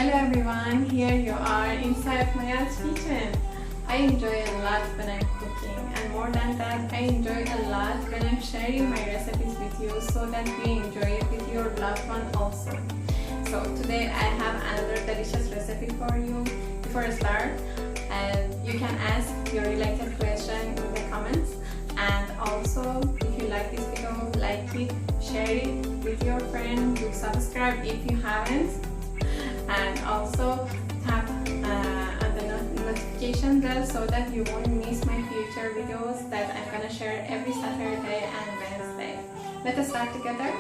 Hello everyone, here you are inside my aunt's kitchen. I enjoy a lot when I'm cooking, and more than that, I enjoy a lot when I'm sharing my recipes with you so that you enjoy it with your loved one also. So today I have another delicious recipe for you. Before I start, and you can ask your related question in the comments, and also if you like this video, like it, share it with your friend, do subscribe if you haven't, and also tap on the notification bell so that you won't miss my future videos that I'm gonna share every Saturday and Wednesday. Let us start together.